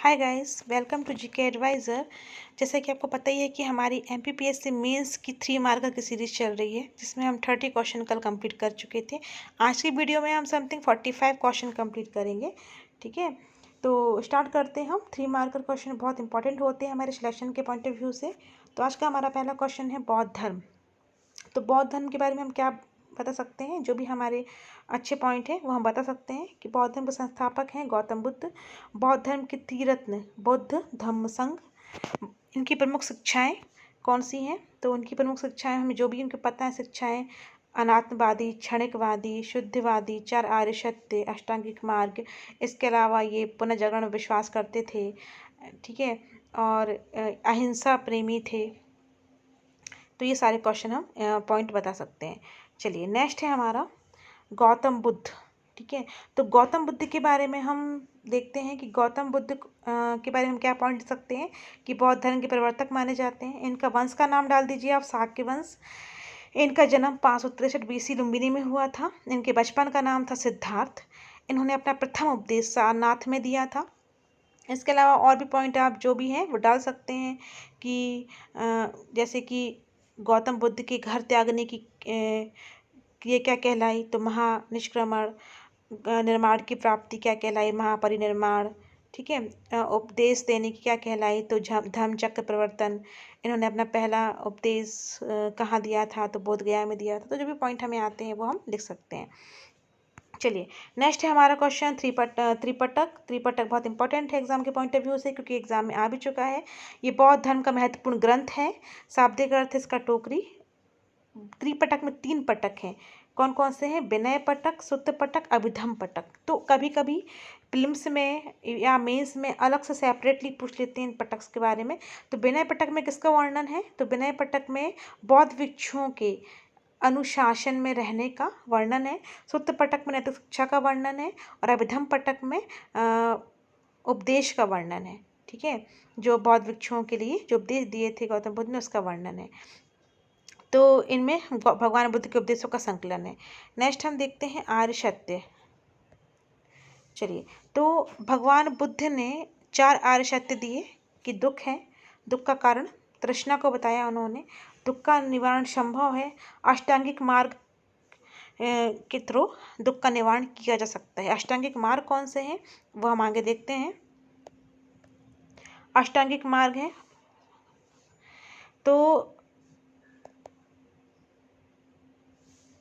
Hi guys, welcome to GK Advisor. जैसा कि आपको पता ही है कि हमारी एमपीपीएससी मेंस की 3 मार्कर की सीरीज़ चल रही है, जिसमें हम 30 क्वेश्चन कल कंप्लीट कर चुके थे। आज की वीडियो में हम समथिंग 45 क्वेश्चन कंप्लीट करेंगे। ठीक है, तो स्टार्ट करते हैं। हम 3 मार्कर क्वेश्चन बहुत इंपॉर्टेंट होते हैं हमारे सिलेक्शन के पॉइंट ऑफ व्यू से। तो आज का हमारा पहला क्वेश्चन है बौद्ध धर्म। तो बौद्ध धर्म के बारे में हम क्या बता सकते हैं, जो भी हमारे अच्छे पॉइंट हैं वो हम बता सकते हैं कि बौद्ध धर्म के संस्थापक हैं गौतम बुद्ध। बौद्ध धर्म के त्रिरत्न बौद्ध धम्म संघ। इनकी प्रमुख शिक्षाएं कौन सी हैं? तो उनकी प्रमुख शिक्षाएं हमें जो भी उनके पता है शिक्षाएं अनात्मवादी, क्षणिकवादी, शुद्धवादी, चार आर्य सत्य, अष्टांगिक मार्ग। इसके अलावा ये पुनर्जागरण में विश्वास करते थे। ठीक है, और अहिंसा प्रेमी थे। तो ये सारे क्वेश्चन हम पॉइंट बता सकते हैं। चलिए, नेक्स्ट है हमारा गौतम बुद्ध। ठीक है, तो गौतम बुद्ध के बारे में हम देखते हैं कि गौतम बुद्ध के बारे में हम क्या पॉइंट सकते हैं कि बौद्ध धर्म के प्रवर्तक माने जाते हैं। इनका वंश का नाम डाल दीजिए आप, शाक्य वंश। इनका जन्म 563 BC लुम्बिनी में हुआ था। इनके बचपन का नाम था सिद्धार्थ। इन्होंने अपना प्रथम उपदेश सारनाथ में दिया था। इसके अलावा और भी पॉइंट आप जो भी हैं वो डाल सकते हैं कि जैसे कि गौतम बुद्ध के घर त्यागने की ये क्या कहलाई, तो महानिष्क्रमण। निर्माण की प्राप्ति क्या कहलाई, महापरिनिर्माण। ठीक है, उपदेश देने की क्या कहलाई, तो धम्म चक्र प्रवर्तन। इन्होंने अपना पहला उपदेश कहाँ दिया था, तो बोध गया में दिया था। तो जो भी पॉइंट हमें आते हैं वो हम लिख सकते हैं। चलिए, नेक्स्ट है हमारा क्वेश्चन त्रिपटक। त्रिपटक बहुत इंपॉर्टेंट है एग्जाम के पॉइंट ऑफ व्यू से, क्योंकि एग्जाम में आ भी चुका है। ये बौद्ध धर्म का महत्वपूर्ण ग्रंथ है। शाब्दिक अर्थ इसका टोकरी। त्रिपटक में 3 पटक हैं। कौन कौन से हैं? विनय पटक, सुत्त पटक, अभिधम पटक। तो कभी कभी प्रीलिम्स में या मेंस में अलग से सेपरेटली पूछ लेते हैं इन पटक्स के बारे में। तो विनय पटक में किसका वर्णन है? तो विनय पटक में बौद्ध भिक्षुओं के अनुशासन में रहने का वर्णन है। सुत्त पटक में नैतिक शिक्षा का वर्णन है। और अभिधम पटक में उपदेश का वर्णन है। ठीक है, जो बौद्ध भिक्षुओं के लिए जो उपदेश दिए थे गौतम बुद्ध ने, उसका वर्णन है। तो इनमें भगवान बुद्ध के उपदेशों का संकलन है। नेक्स्ट हम देखते हैं आर्य सत्य। चलिए, तो भगवान बुद्ध ने 4 आर्य सत्य दिए कि दुख है, दुख का कारण तृष्णा को बताया उन्होंने। दुख का निवारण संभव है, अष्टांगिक मार्ग के थ्रू दुख का निवारण किया जा सकता है। अष्टांगिक मार्ग कौन से हैं वो हम आगे देखते हैं। अष्टांगिक मार्ग है तो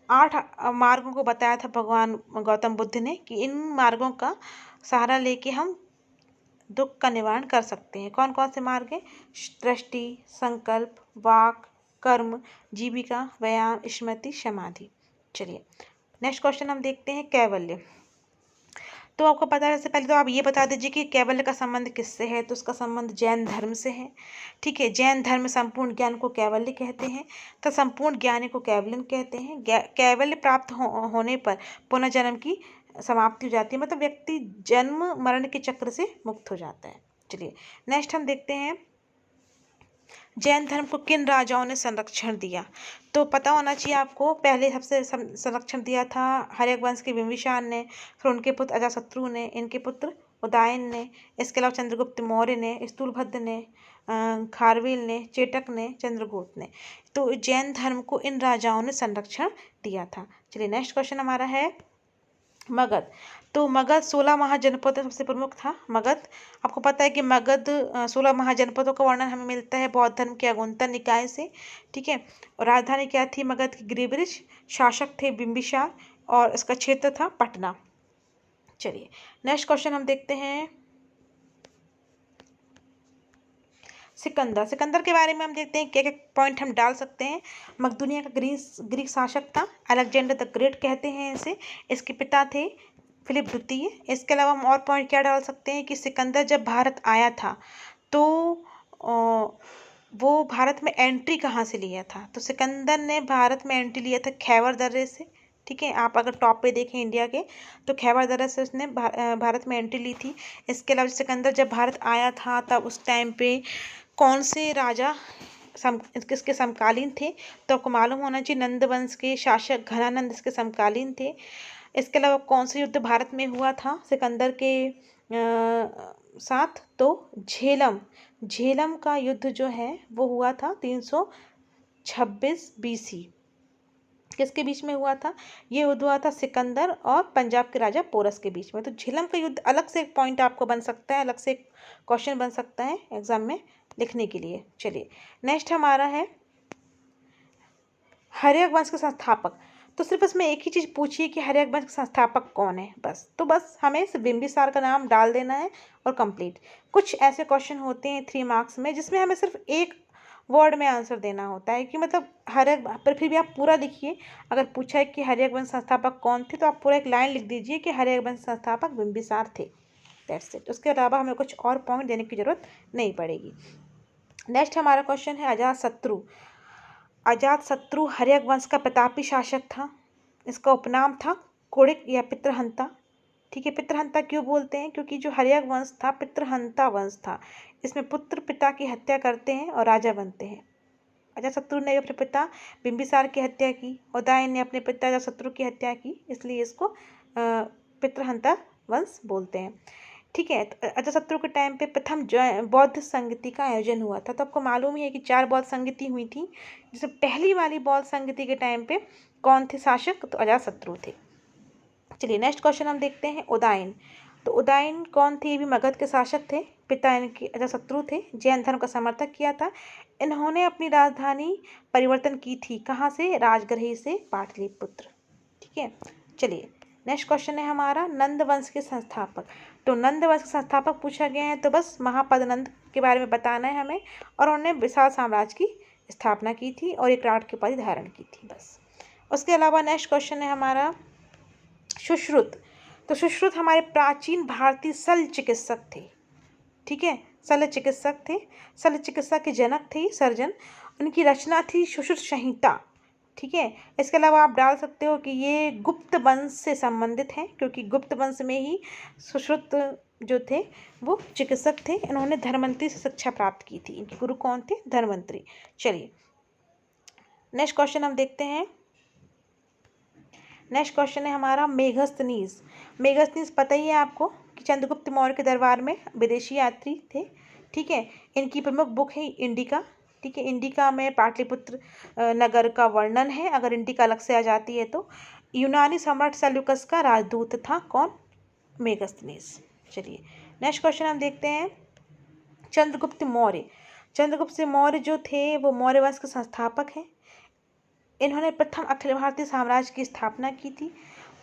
8 मार्गों को बताया था भगवान गौतम बुद्ध ने कि इन मार्गों का सहारा लेके हम दुख का निवारण कर सकते हैं। कौन कौन से मार्ग हैं? दृष्टि, संकल्प, वाक, कर्म, जीविका, व्यायाम, स्मृति, समाधि। चलिए, नेक्स्ट क्वेश्चन हम देखते हैं कैवल्य। तो आपको पता है, सबसे पहले तो आप ये बता दीजिए कि कैवल्य का संबंध किससे है। तो उसका संबंध जैन धर्म से है। ठीक है, जैन धर्म में संपूर्ण ज्ञान को कैवल्य कहते हैं, तो संपूर्ण ज्ञान को कैवल्य कहते हैं। कैवल्य प्राप्त होने पर पुनर्जन्म की समाप्ति हो जाती है, मतलब व्यक्ति जन्म मरण के चक्र से मुक्त हो जाता है। चलिए, नेक्स्ट हम देखते हैं जैन धर्म को किन राजाओं ने संरक्षण दिया। तो पता होना चाहिए आपको, पहले सबसे संरक्षण दिया था हर्यक वंश के बिंबिसार ने, फिर उनके पुत्र अजातशत्रु ने, इनके पुत्र उदयन ने, इसके अलावा चंद्रगुप्त मौर्य ने, स्थूलभद्र ने, खारवेल ने, चेटक ने, चंद्रगुप्त ने। तो जैन धर्म को इन राजाओं ने संरक्षण दिया था। चलिए, नेक्स्ट क्वेश्चन हमारा है मगध। तो मगध 16 महाजनपदों सबसे प्रमुख था मगध। आपको पता है कि मगध 16 महाजनपदों का वर्णन हमें मिलता है बौद्ध धर्म के अगुंतन निकाय से। ठीक है, और राजधानी क्या थी मगध की? गिरिब्रिज। शासक थे बिंबिसार और इसका क्षेत्र था पटना। चलिए, नेक्स्ट क्वेश्चन हम देखते हैं सिकंदर। सिकंदर के बारे में हम देखते हैं क्या क्या पॉइंट हम डाल सकते हैं। मकदूनिया का ग्रीक शासक था, अलेक्जेंडर द ग्रेट कहते हैं इसे। इसके पिता थे फिलिप द्वितीय। इसके अलावा हम और पॉइंट क्या डाल सकते हैं कि सिकंदर जब भारत आया था तो वो भारत में एंट्री कहाँ से लिया था। तो सिकंदर ने भारत में एंट्री लिया था खैबर दर्रे से। ठीक है, आप अगर टॉप पे देखें इंडिया के, तो खैबर दर्रे से उसने भारत में एंट्री ली थी। इसके अलावा सिकंदर जब भारत आया था तब उस टाइम पे कौन से राजा किसके समकालीन थे? तो आपको मालूम होना चाहिए नंद वंश के शासक घनानंद इसके समकालीन थे। इसके अलावा कौन सा युद्ध भारत में हुआ था सिकंदर के साथ तो झेलम का युद्ध जो है वो हुआ था 326 BC। किसके बीच में हुआ था? ये युद्ध हुआ था सिकंदर और पंजाब के राजा पोरस के बीच में। तो झेलम का युद्ध अलग से एक पॉइंट आपको बन सकता है, अलग से एक क्वेश्चन बन सकता है एग्जाम में लिखने के लिए। चलिए नेक्स्ट हमारा है हर्यक वंश के संस्थापक। तो सिर्फ इसमें एक ही चीज़ पूछिए कि हर्यक वंश के संस्थापक कौन है, बस। तो बस हमें सिर्फ बिंबिसार का नाम डाल देना है और कंप्लीट। कुछ ऐसे क्वेश्चन होते हैं 3 मार्क्स में जिसमें हमें सिर्फ एक वर्ड में आंसर देना होता है कि मतलब हर्यक, पर फिर भी आप पूरा लिखिए। अगर पूछा है कि हर्यक वंश संस्थापक कौन थे तो आप पूरा एक लाइन लिख दीजिए कि हर्यक वंश संस्थापक बिंबिसार थे। That's it. उसके अलावा हमें कुछ और पॉइंट देने की जरूरत नहीं पड़ेगी। नेक्स्ट हमारा क्वेश्चन है अजातशत्रु। अजातशत्रु हर्यक वंश का प्रतापी शासक था। इसका उपनाम था कुणिक या पितृहंता। ठीक है, पितृहंता क्यों बोलते हैं? क्योंकि जो हर्यक वंश था पितृहंता वंश था। इसमें पुत्र पिता की हत्या करते हैं और राजा बनते हैं। अजातशत्रु ने अपने पिता बिंबिसार की हत्या की, उदयन ने अपने पिता अजातशत्रु की हत्या की, इसलिए इसको पितृहंता वंश बोलते हैं। ठीक है, तो अजातशत्रु के टाइम पे प्रथम बौद्ध संगति का आयोजन हुआ था। तो आपको मालूम ही है कि 4 बौद्ध संगति हुई थी, जिसमें पहली वाली बौद्ध संगति के टाइम पे कौन थे शासक? तो अजातशत्रु थे। चलिए नेक्स्ट क्वेश्चन हम देखते हैं उदयन। तो उदयन कौन थे? ये भी मगध के शासक थे। पिता इनके अजातशत्रु थे। जैन धर्म का समर्थक किया था। इन्होंने अपनी राजधानी परिवर्तन की थी। कहाँ से? राजगृह से पाटलिपुत्र। ठीक है, चलिए नेक्स्ट क्वेश्चन है हमारा नंद वंश के संस्थापक। तो नंद वंश के संस्थापक पूछा गया है, तो बस महापद नंद के बारे में बताना है हमें। और उन्होंने विशाल साम्राज्य की स्थापना की थी और एक राट की उपाधि धारण की थी, बस। उसके अलावा नेक्स्ट क्वेश्चन है हमारा सुश्रुत। तो सुश्रुत हमारे प्राचीन भारतीय शल्य चिकित्सक थे। ठीक है, शल्य चिकित्सक थे। शल्य चिकित्सा के जनक थे, सर्जन। उनकी रचना थी सुश्रुत संहिता। ठीक है, इसके अलावा आप डाल सकते हो कि ये गुप्त वंश से संबंधित हैं, क्योंकि गुप्त वंश में ही सुश्रुत जो थे वो चिकित्सक थे। इन्होंने धन्वंतरि से शिक्षा प्राप्त की थी। इनके गुरु कौन थे? धन्वंतरि। चलिए नेक्स्ट क्वेश्चन हम देखते हैं। नेक्स्ट क्वेश्चन है हमारा मेघस्तनीज। मेघस्तनीज पता ही है आपको कि चंद्रगुप्त मौर्य के दरबार में विदेशी यात्री थे। ठीक है, इनकी प्रमुख बुक है इंडिका। ठीक है, इंडिका में पाटलिपुत्र नगर का वर्णन है। अगर इंडिका अलग से आ जाती है तो यूनानी सम्राट सेल्यूकस का राजदूत था कौन? मेघस्तनीज। चलिए नेक्स्ट क्वेश्चन हम देखते हैं चंद्रगुप्त मौर्य। चंद्रगुप्त मौर्य जो थे वो मौर्य वंश के संस्थापक हैं। इन्होंने प्रथम अखिल भारतीय साम्राज्य की स्थापना की थी।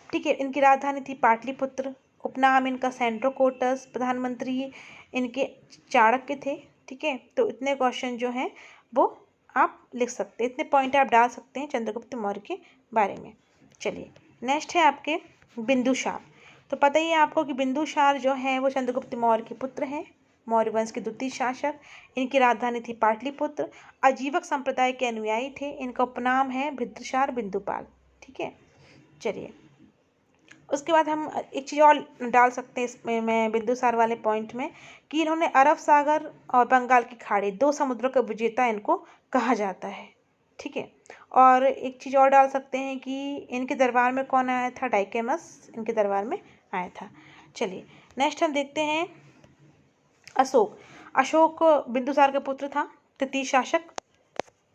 ठीक है, इनकी राजधानी थी पाटलिपुत्र। उपनाम इनका सेंड्रोकोटस। प्रधानमंत्री इनके चाणक्य थे। ठीक है, तो इतने क्वेश्चन जो हैं वो आप लिख सकते हैं, इतने पॉइंट आप डाल सकते हैं चंद्रगुप्त मौर्य के बारे में। चलिए नेक्स्ट है आपके बिंदुसार। तो पता ही है आपको कि बिंदुसार जो है वो चंद्रगुप्त मौर्य के पुत्र हैं, मौर्य वंश के द्वितीय शासक। इनकी राजधानी थी पाटलिपुत्र। अजीवक संप्रदाय के अनुयायी थे। इनका उपनाम है भिद्रसार बिंदुपाल। ठीक है, चलिए उसके बाद हम एक चीज़ और डाल सकते हैं इसमें मैं बिंदुसार वाले पॉइंट में कि इन्होंने अरब सागर और बंगाल की खाड़ी, 2 समुद्रों का विजेता इनको कहा जाता है। ठीक है, और एक चीज़ और डाल सकते हैं कि इनके दरबार में कौन आया था? डाइकेमस इनके दरबार में आया था। चलिए नेक्स्ट हम देखते हैं अशोक। अशोक बिंदुसार का पुत्र था, तृतीय शासक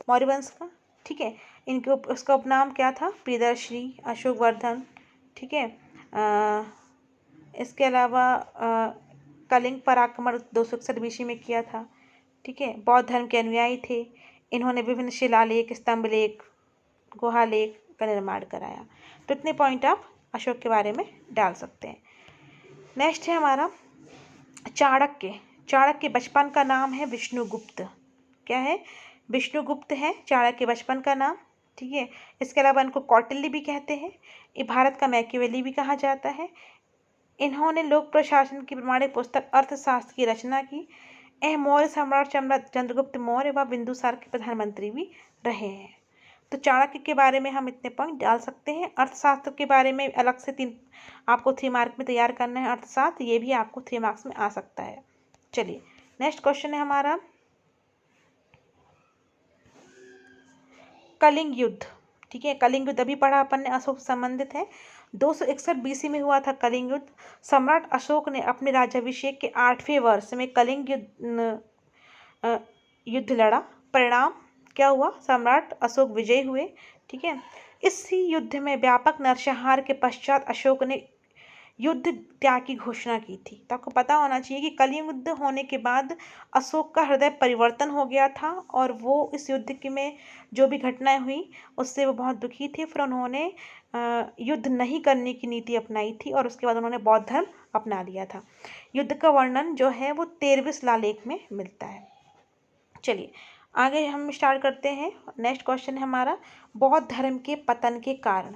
मौर्य वंश का। ठीक है, इनके उसका उपनाम क्या था? प्रियदर्शी, अशोक वर्धन। ठीक है, इसके अलावा कलिंग पर आक्रमण 261 BC में किया था। ठीक है, बौद्ध धर्म के अनुयायी थे। इन्होंने विभिन्न शिलालेख, स्तंभलेख, गुहालेख का निर्माण कराया। तो इतने पॉइंट आप अशोक के बारे में डाल सकते हैं। नेक्स्ट है हमारा चाणक्य। चाणक्य बचपन का नाम है विष्णुगुप्त। क्या है? विष्णुगुप्त है चाणक्य बचपन का नाम। ठीक है, इसके अलावा इनको कौटिल्य भी कहते हैं। ये भारत का मैकियावेली भी कहा जाता है। इन्होंने लोक प्रशासन की प्रमाणिक पुस्तक अर्थशास्त्र की रचना की। यह मौर्य सम्राट चंद्रगुप्त मौर्य व बिंदुसार के प्रधानमंत्री भी रहे हैं। तो चाणक्य के बारे में हम इतने पॉइंट डाल सकते हैं। अर्थशास्त्र के बारे में अलग से 3 आपको 3 मार्क में तैयार करना है। अर्थशास्त्र ये भी आपको 3 मार्क्स में आ सकता है। चलिए नेक्स्ट क्वेश्चन है हमारा कलिंग युद्ध। ठीक है, कलिंग युद्ध अभी पढ़ा अपन ने, अशोक से संबंधित है। 261 बीसी में हुआ था कलिंग युद्ध। सम्राट अशोक ने अपने राज्याभिषेक के 8वें वर्ष में कलिंग युद्ध लड़ा। परिणाम क्या हुआ? सम्राट अशोक विजयी हुए। ठीक है। इसी युद्ध में व्यापक नरसंहार के पश्चात अशोक ने युद्ध त्याग की घोषणा की थी। तो आपको पता होना चाहिए कि कलिंग युद्ध होने के बाद अशोक का हृदय परिवर्तन हो गया था और वो इस युद्ध की में जो भी घटनाएं हुई उससे वो बहुत दुखी थे। फिर उन्होंने युद्ध नहीं करने की नीति अपनाई थी और उसके बाद उन्होंने बौद्ध धर्म अपना लिया था। युद्ध का वर्णन जो है वो 13वें शिलालेख में मिलता है। चलिए आगे हम स्टार्ट करते हैं। नेक्स्ट क्वेश्चन है हमारा बौद्ध धर्म के पतन के कारण।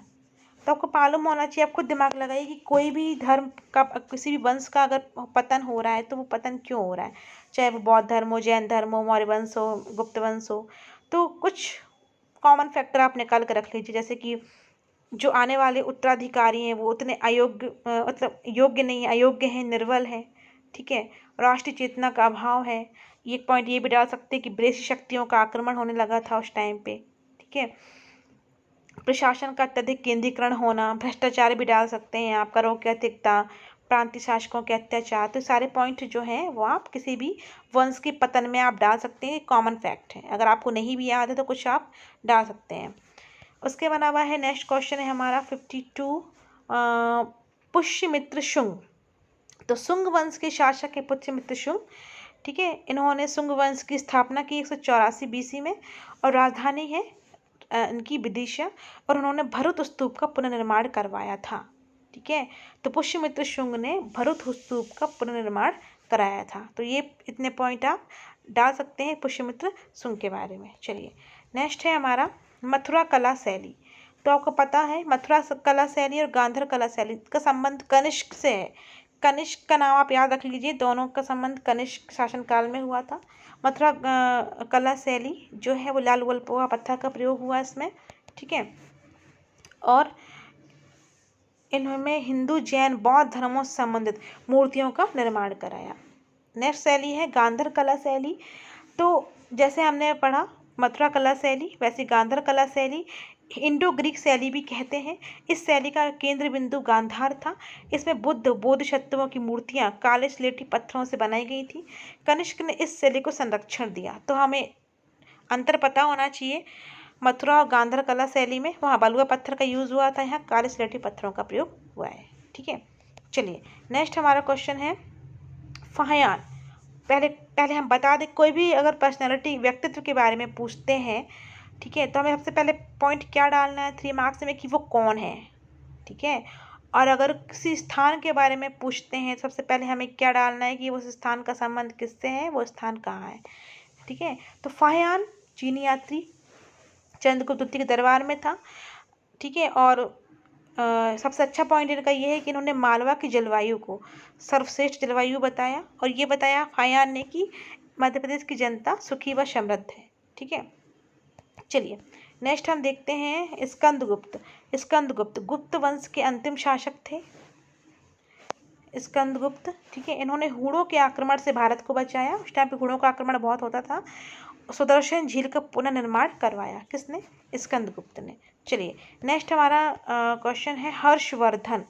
तो आपको मालूम होना चाहिए, आप खुद दिमाग लगाइए कि कोई भी धर्म का, किसी भी वंश का अगर पतन हो रहा है तो वो पतन क्यों हो रहा है, चाहे वो बौद्ध धर्म हो, जैन धर्म हो, मौर्य वंश हो, गुप्त वंश हो। तो कुछ कॉमन फैक्टर आप निकाल कर रख लीजिए, जैसे कि जो आने वाले उत्तराधिकारी हैं वो उतने अयोग्य मतलब योग्य नहीं है, अयोग्य हैं, निर्बल हैं। ठीक है। राष्ट्रीय चेतना का अभाव है। एक पॉइंट ये भी डाल सकते हैं कि विदेशी शक्तियों का आक्रमण होने लगा था उस टाइम पे। ठीक है। प्रशासन का अत्यधिक केंद्रीकरण होना, भ्रष्टाचार भी डाल सकते हैं आप, करों की अधिकता, प्रांतीय शासकों के अत्याचार। तो सारे पॉइंट जो हैं वो आप किसी भी वंश के पतन में आप डाल सकते हैं। कॉमन फैक्ट है, अगर आपको नहीं भी याद है तो कुछ आप डाल सकते हैं। उसके अलावा है नेक्स्ट क्वेश्चन है हमारा 52 पुष्यमित्र शुंग। तो शुंग वंश के शासक है पुष्यमित्र शुंग। ठीक है। इन्होंने शुंग वंश की स्थापना की 184 बीसी में और राजधानी है इनकी विदिशा, और उन्होंने भरुत स्तूप का पुनर्निर्माण करवाया था। ठीक है। तो पुष्यमित्र शुंग ने भरुत स्तूप का पुनर्निर्माण कराया था। तो ये इतने पॉइंट आप डाल सकते हैं पुष्यमित्र शुंग के बारे में। चलिए नेक्स्ट है हमारा मथुरा कला शैली। तो आपको पता है मथुरा कला शैली और गांधार कला शैली का संबंध कनिष्क से है। कनिष्क का नाम आप याद रख लीजिए, दोनों का संबंध कनिष्क शासनकाल में हुआ था। मथुरा कला शैली जो है वो लाल वल्पोआ पत्थर का प्रयोग हुआ इसमें। ठीक है। और इन्होंने हिंदू, जैन, बौद्ध धर्मों से संबंधित मूर्तियों का निर्माण कराया। नेक्स्ट शैली है गांधार कला शैली। तो जैसे हमने पढ़ा मथुरा कला शैली, वैसे गांधार कला शैली इंडो ग्रीक शैली भी कहते हैं। इस शैली का केंद्र बिंदु गांधार था। इसमें बुद्ध, बोधिसत्वों की मूर्तियां काले स्लेटी पत्थरों से बनाई गई थी। कनिष्क ने इस शैली को संरक्षण दिया। तो हमें अंतर पता होना चाहिए, मथुरा और गांधार कला शैली में वहाँ बलुआ पत्थर का यूज़ हुआ था, यहाँ काले स्लेटी पत्थरों का प्रयोग हुआ है। ठीक है। चलिए नेक्स्ट हमारा क्वेश्चन है फाहियान। पहले हम बता दें, कोई भी अगर पर्सनैलिटी, व्यक्तित्व के बारे में पूछते हैं, ठीक है, तो हमें सबसे पहले पॉइंट क्या डालना है 3 मार्क्स में कि वो कौन है। ठीक है। और अगर किसी स्थान के बारे में पूछते हैं सबसे पहले हमें क्या डालना है कि उस स्थान का संबंध किससे है, वो स्थान कहाँ है। ठीक है। तो फाहियान चीनी यात्री चंद्रगुप्त द्वितीय के दरबार में था। ठीक है। और सबसे अच्छा पॉइंट इनका ये है कि इन्होंने मालवा की जलवायु को सर्वश्रेष्ठ जलवायु बताया, और ये बताया फाहियान ने कि मध्य प्रदेश की जनता सुखी व समृद्ध है। ठीक है। चलिए नेक्स्ट हम देखते हैं स्कंदगुप्त। स्कंदगुप्त गुप्त वंश के अंतिम शासक थे स्कंदगुप्त। ठीक है। इन्होंने हुणों के आक्रमण से भारत को बचाया। उस टाइम पे हुणों का आक्रमण बहुत होता था। सुदर्शन झील का पुनर्निर्माण करवाया किसने? स्कंदगुप्त ने। चलिए नेक्स्ट हमारा क्वेश्चन है हर्षवर्धन।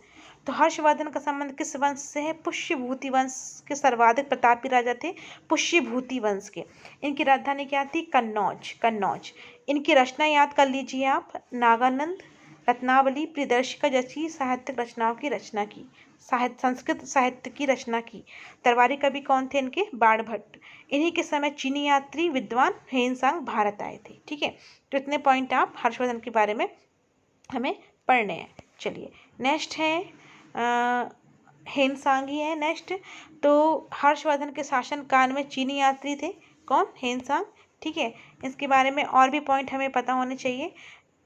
तो हर्षवर्धन का संबंध किस वंश से है? पुष्यभूति वंश के सर्वाधिक प्रतापी राजा थे पुष्यभूति वंश के। इनकी राजधानी क्या थी? कन्नौज। कन्नौज। इनकी रचना याद कर लीजिए आप, नागानंद, रत्नावली, प्रियदर्शिका जैसी साहित्यिक रचनाओं की रचना की, संस्कृत साहित्य की रचना की। दरबारी कवि कौन थे इनके? बाणभट्ट। इन्हीं के समय चीनी यात्री विद्वान हेनसांग भारत आए थे। ठीक है। तो इतने पॉइंट आप हर्षवर्धन के बारे में हमें पढ़ने हैं। चलिए नेक्स्ट है हेनसांग ही है नेक्स्ट। तो हर्षवर्धन के शासन काल में चीनी यात्री थे कौन? हेनसांग। ठीक है। इसके बारे में और भी पॉइंट हमें पता होने चाहिए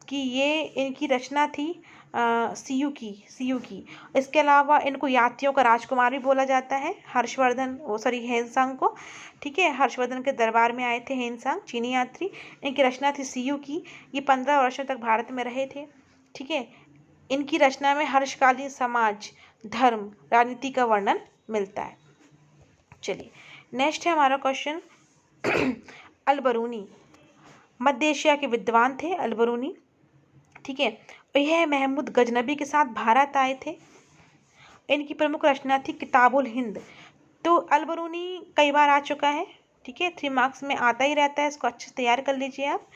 कि ये इनकी रचना थी सीयू की। इसके अलावा इनको यात्रियों का राजकुमार भी बोला जाता है, हर्षवर्धन हेनसांग को। ठीक है। हर्षवर्धन के दरबार में आए थे हेनसांग, चीनी यात्री। इनकी रचना थी सीयू की। ये 15 वर्षों तक भारत में रहे थे। ठीक है। इनकी रचना में हर्षकालीन समाज, धर्म, राजनीति का वर्णन मिलता है। चलिए नेक्स्ट है हमारा क्वेश्चन अलबरूनी। मध्य एशिया के विद्वान थे अलबरूनी। ठीक है। और यह महमूद गजनबी के साथ भारत आए थे। इनकी प्रमुख रचना थी किताबुल हिंद। तो अलबरूनी कई बार आ चुका है, ठीक है, 3 मार्क्स में आता ही रहता है, इसको अच्छे से तैयार कर लीजिए आप।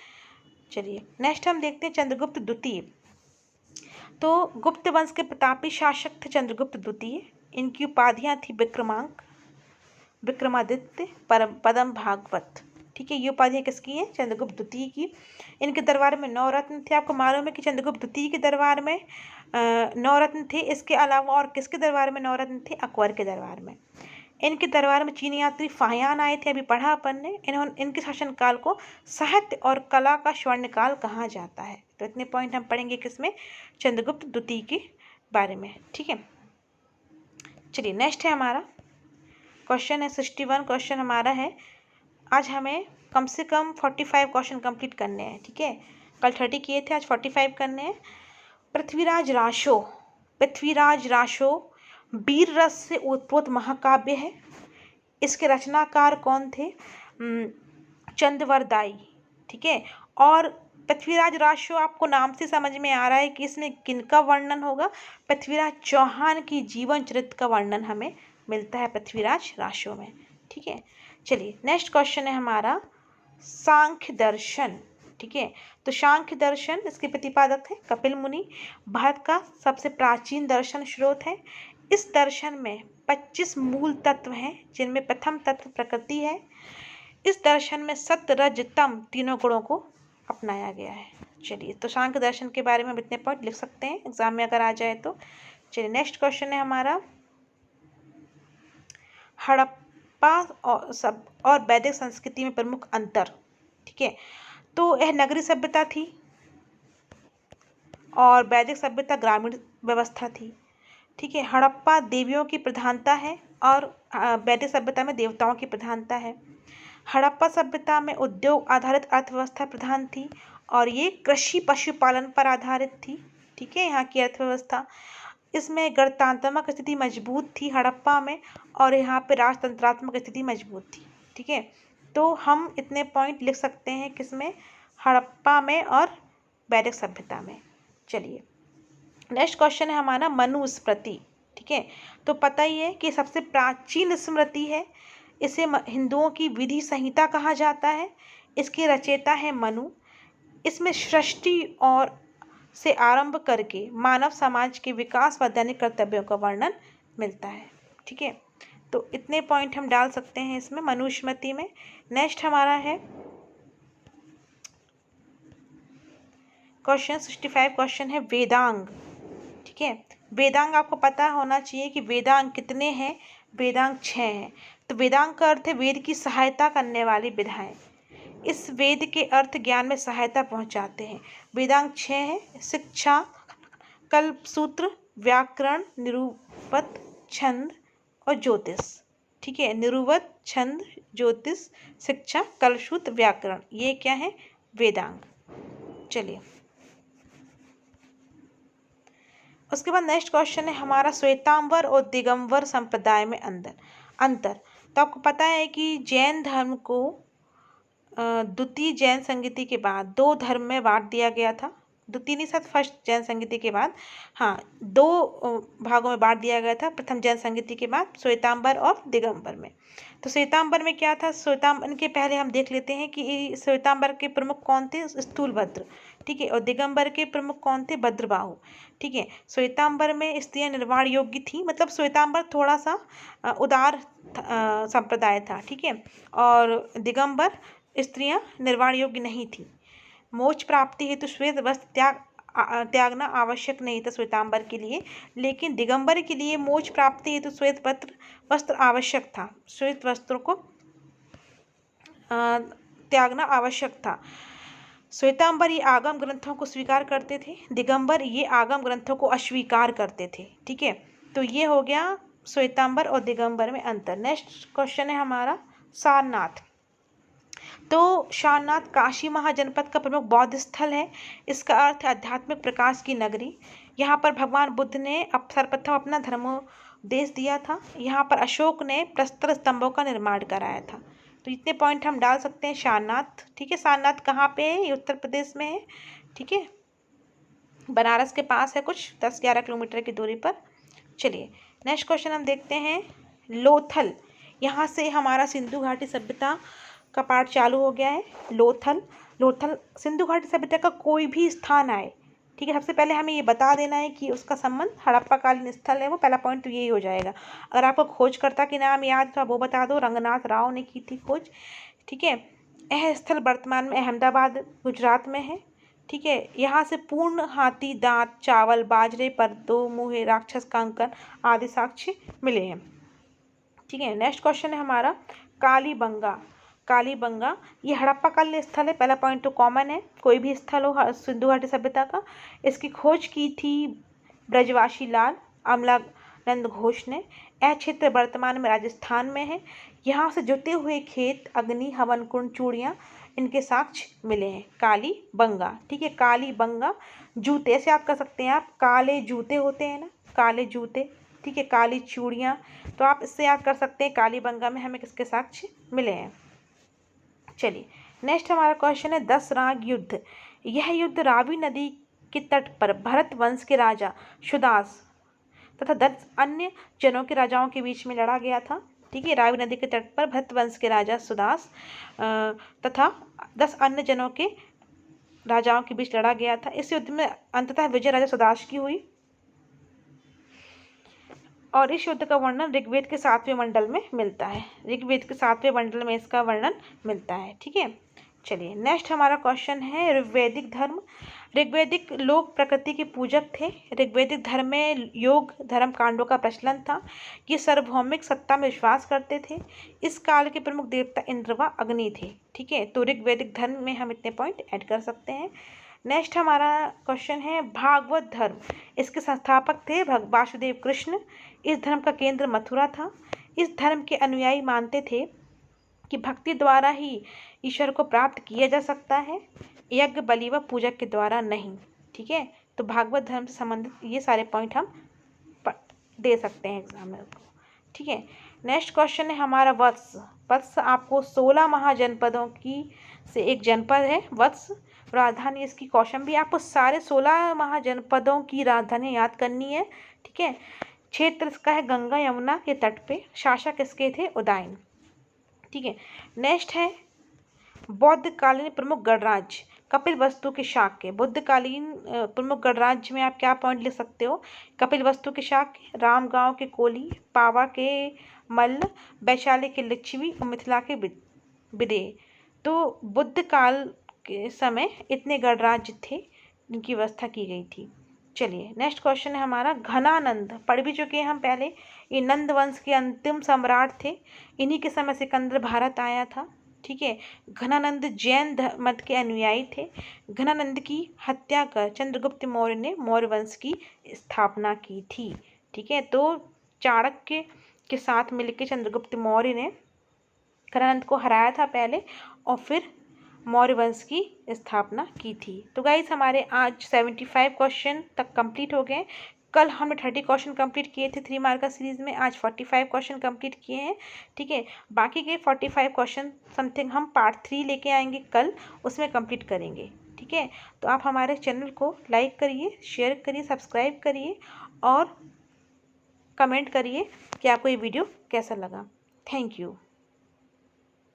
चलिए नेक्स्ट हम देखते हैं चंद्रगुप्त द्वितीय। तो गुप्त वंश के प्रतापी शासक थे चंद्रगुप्त द्वितीय। इनकी उपाधियां थी विक्रमांक, विक्रमादित्य, पद्म भागवत। ठीक है, ये उपाधियां किसकी हैं? चंद्रगुप्त द्वितीय की। इनके दरबार में 9 रत्न थे। आपको मालूम है कि चंद्रगुप्त द्वितीय के दरबार में 9 रत्न थे। इसके अलावा और किसके दरबार में 9 रत्न थे? अकबर के दरबार में। इनके दरबार में चीनी यात्री फाहियान आए थे, अभी पढ़ा अपन ने। इनके शासनकाल को साहित्य और कला का स्वर्णकाल कहा जाता है। तो इतने पॉइंट हम पढ़ेंगे किसमें? चंद्रगुप्त द्वितीय के बारे में। ठीक है, चलिए नेक्स्ट है हमारा क्वेश्चन है 61 क्वेश्चन हमारा है। आज हमें कम से कम 45 क्वेश्चन कंप्लीट करने हैं। ठीक है, कल 30 किए थे, आज 45 करने हैं। पृथ्वीराज राशो, पृथ्वीराज राशो वीर रस से ओतप्रोत महाकाव्य है। इसके रचनाकार कौन थे? चंद्रवरदाई। ठीक है, और पृथ्वीराज राशो आपको नाम से समझ में आ रहा है कि इसमें किनका वर्णन होगा? पृथ्वीराज चौहान की जीवन चरित्र का वर्णन हमें मिलता है पृथ्वीराज राशो में। ठीक है, चलिए नेक्स्ट क्वेश्चन है हमारा सांख्य दर्शन। ठीक है, तो सांख्य दर्शन इसके प्रतिपादक है कपिल मुनि। भारत का सबसे प्राचीन दर्शन स्रोत है। इस दर्शन में 25 मूल तत्व हैं, जिनमें प्रथम तत्व प्रकृति है। इस दर्शन में सत्य रज तम तीनों गुणों को अपनाया गया है। चलिए, तो सांख्य दर्शन के बारे में हम इतने पॉइंट लिख सकते हैं एग्जाम में अगर आ जाए तो। चलिए नेक्स्ट क्वेश्चन है हमारा हड़प्पा और वैदिक संस्कृति में प्रमुख अंतर। ठीक है, तो यह नगरीय सभ्यता थी और वैदिक सभ्यता ग्रामीण व्यवस्था थी। ठीक है, हड़प्पा देवियों की प्रधानता है और वैदिक सभ्यता में देवताओं की प्रधानता है। हड़प्पा सभ्यता में उद्योग आधारित अर्थव्यवस्था प्रधान थी और ये कृषि पशुपालन पर आधारित थी। ठीक है, यहाँ की अर्थव्यवस्था, इसमें गणतंत्रात्मक स्थिति मजबूत थी हड़प्पा में, और यहाँ पे राजतंत्रात्मक स्थिति मजबूत थी। ठीक है, तो हम इतने पॉइंट लिख सकते हैं किसमें? हड़प्पा में और वैदिक सभ्यता में। चलिए नेक्स्ट क्वेश्चन है हमारा मनुस्मृति। ठीक है, तो पता ही है कि सबसे प्राचीन स्मृति है। इसे हिंदुओं की विधि संहिता कहा जाता है। इसके रचयिता है मनु। इसमें सृष्टि और से आरंभ करके मानव समाज के विकास व दैनिक कर्तव्यों का वर्णन मिलता है। ठीक है, तो इतने पॉइंट हम डाल सकते हैं इसमें मनुस्मृति में। नेक्स्ट हमारा है क्वेश्चन 65 क्वेश्चन है वेदांग। ठीक है, वेदांग आपको पता होना चाहिए कि वेदांग कितने हैं? वेदांग 6 हैं। तो वेदांग का अर्थ है वेद की सहायता करने वाली विधाएं। इस वेद के अर्थ ज्ञान में सहायता पहुंचाते हैं। वेदांग 6 हैं: शिक्षा, कल्पसूत्र, व्याकरण, निरुक्त, छंद और ज्योतिष। ठीक है, निरुक्त, छंद, ज्योतिष, शिक्षा, कल्पसूत्र, व्याकरण, ये क्या है? वेदांग। चलिए उसके बाद नेक्स्ट क्वेश्चन है हमारा श्वेतांबर और दिगंबर संप्रदाय में अंतर। तो आपको पता है कि जैन धर्म को द्वितीय जैन संगीति के बाद 2 धर्म में बांट दिया गया था। द्वितीय नहीं, फर्स्ट जैन संगीति के बाद, हाँ, 2 भागों में बांट दिया गया था। प्रथम जैन संगीति के बाद श्वेतांबर और दिगंबर में। तो श्वेतांबर में क्या था? श्वेतांबर के पहले हम देख लेते हैं कि श्वेतांबर के प्रमुख कौन थे? स्थूलभद्र। ठीक है, और दिगंबर के प्रमुख कौन थे? भद्रबाहु। ठीक है, श्वेतांबर में स्त्रियां निर्वाण योग्य थी, मतलब श्वेतांबर थोड़ा सा उदार संप्रदाय था। ठीक है, और दिगंबर स्त्रियां निर्वाण योग्य नहीं थी। मोक्ष प्राप्ति हेतु श्वेत वस्त्र त्यागना आवश्यक नहीं था श्वेतांबर के लिए, लेकिन दिगंबर के लिए मोक्ष प्राप्ति हेतु श्वेत वस्त्र आवश्यक था। श्वेत वस्त्रों को त्यागना आवश्यक था। श्वेतांबर ये आगम ग्रंथों को स्वीकार करते थे, दिगंबर ये आगम ग्रंथों को अस्वीकार करते थे। ठीक है, तो ये हो गया श्वेतांबर और दिगंबर में अंतर। नेक्स्ट क्वेश्चन है हमारा सारनाथ। तो सारनाथ काशी महाजनपद का प्रमुख बौद्ध स्थल है। इसका अर्थ है आध्यात्मिक प्रकाश की नगरी। यहाँ पर भगवान बुद्ध ने सर्वप्रथम अपना धर्मोपदेश दिया था। यहाँ पर अशोक ने प्रस्तर स्तंभों का निर्माण कराया था। तो इतने पॉइंट हम डाल सकते हैं सारनाथ। ठीक है, सारनाथ कहाँ पे है? ये उत्तर प्रदेश में है। ठीक है, बनारस के पास है, कुछ 10-11 किलोमीटर की दूरी पर। चलिए नेक्स्ट क्वेश्चन हम देखते हैं। लोथल, यहाँ से हमारा सिंधु घाटी सभ्यता का पार्ट चालू हो गया है। लोथल, लोथल सिंधु घाटी सभ्यता का कोई भी स्थान आए, ठीक है, सबसे पहले हमें ये बता देना है कि उसका संबंध हड़प्पा कालीन स्थल है, वो पहला पॉइंट तो यही हो जाएगा। अगर आपको खोजकर्ता के नाम याद तो आप वो बता दो, रंगनाथ राव ने की थी खोज, ठीक है। यह स्थल वर्तमान में अहमदाबाद गुजरात में है, ठीक है। यहाँ से पूर्ण हाथी दांत, चावल, बाजरे पर 2 मुँहे राक्षस कंकन आदि साक्ष्य मिले हैं, ठीक है। नेक्स्ट क्वेश्चन है हमारा कालीबंगा। कालीबंगा ये हड़प्पा कालीन स्थल है, पहला पॉइंट तो कॉमन है, कोई भी स्थल हो सिंधु घाटी सभ्यता का। इसकी खोज की थी ब्रजवासी लाल अमलानंद घोष ने। यह क्षेत्र वर्तमान में राजस्थान में है। यहाँ से जुते हुए खेत, अग्नि, हवन कुंड, चूड़ियाँ, इनके साक्ष्य मिले हैं। कालीबंगा, ठीक है। कालीबंगा, जूते ऐसे याद कर सकते हैं आप, काले जूते होते हैं ना, काले जूते, ठीक है। काली चूड़ियाँ, तो आप इससे याद कर सकते हैं कालीबंगा में हमें किसके साक्ष्य मिले हैं। चलिए नेक्स्ट हमारा क्वेश्चन है दसराग युद्ध। यह युद्ध रावी नदी के तट पर भरत वंश के राजा सुदास तथा 10 अन्य जनों के राजाओं के बीच में लड़ा गया था, ठीक है। रावी नदी के तट पर भरत वंश के राजा सुदास तथा 10 अन्य जनों के राजाओं के बीच लड़ा गया था। इस युद्ध में अंततः विजय राजा सुदास की हुई और इस युद्ध का वर्णन ऋग्वेद के 7वें मंडल में मिलता है। ऋग्वेद के 7वें मंडल में इसका वर्णन मिलता है, ठीक है। चलिए नेक्स्ट हमारा क्वेश्चन है ऋग्वैदिक धर्म। ऋग्वैदिक लोग प्रकृति के पूजक थे। ऋग्वैदिक धर्म में योग धर्म कांडों का प्रचलन था। ये सार्वभौमिक सत्ता में विश्वास करते थे। इस काल के प्रमुख देवता इंद्र व अग्नि थे, ठीक है। तो ऋग्वैदिक धर्म में हम इतने पॉइंट ऐड कर सकते हैं। नेक्स्ट हमारा क्वेश्चन है भागवत धर्म। इसके संस्थापक थे वासुदेव कृष्ण। इस धर्म का केंद्र मथुरा था। इस धर्म के अनुयायी मानते थे कि भक्ति द्वारा ही ईश्वर को प्राप्त किया जा सकता है, यज्ञ, बलि व पूजक के द्वारा नहीं, ठीक है। तो भागवत धर्म से संबंधित ये सारे पॉइंट हम दे सकते हैं एग्जामिनर को, ठीक है। नेक्स्ट क्वेश्चन है हमारा वत्स। वत्स आपको 16 महाजनपदों की से एक जनपद है वत्स। राजधानी इसकी कौशाम्बी। आपको सारे 16 महाजनपदों की राजधानी याद करनी है, ठीक है। क्षेत्र इसका है गंगा यमुना के तट पे। शासक इसके थे उदयन, ठीक है। नेक्स्ट है बौद्धकालीन प्रमुख गणराज्य। कपिलवस्तु के शाक्य। बुद्धकालीन प्रमुख गणराज्य में आप क्या पॉइंट लिख सकते हो? कपिलवस्तु के शाक्य, रामगांव के कोली, पावा के मल्ल, वैशाली के लिच्छवी और मिथिला के विदेह। तो बुद्ध काल के समय इतने गणराज्य थे जिनकी व्यवस्था की गई थी। चलिए नेक्स्ट क्वेश्चन है हमारा घनानंद। पढ़ भी चुके हैं हम पहले। ये नंद वंश के अंतिम सम्राट थे। इन्हीं के समय सिकंदर भारत आया था, ठीक है। घनानंद जैन मत के अनुयायी थे। घनानंद की हत्या कर चंद्रगुप्त मौर्य ने मौर्य वंश की स्थापना की थी, ठीक है। तो चाणक्य के साथ मिलकर चंद्रगुप्त मौर्य ने घनानंद को हराया था पहले और फिर मौर्य वंश की स्थापना की थी। तो गाइस हमारे आज 75 क्वेश्चन तक कंप्लीट हो गए। कल हमने 30 क्वेश्चन कंप्लीट किए थे 3 मार्क का सीरीज में, आज 45 क्वेश्चन कंप्लीट किए हैं, ठीक है। बाकी के 45 क्वेश्चन समथिंग हम पार्ट 3 लेके आएंगे कल, उसमें कंप्लीट करेंगे, ठीक है। तो आप हमारे चैनल को लाइक करिए, शेयर करिए, सब्सक्राइब करिए और कमेंट करिए कि आपको ये वीडियो कैसा लगा। Thank you.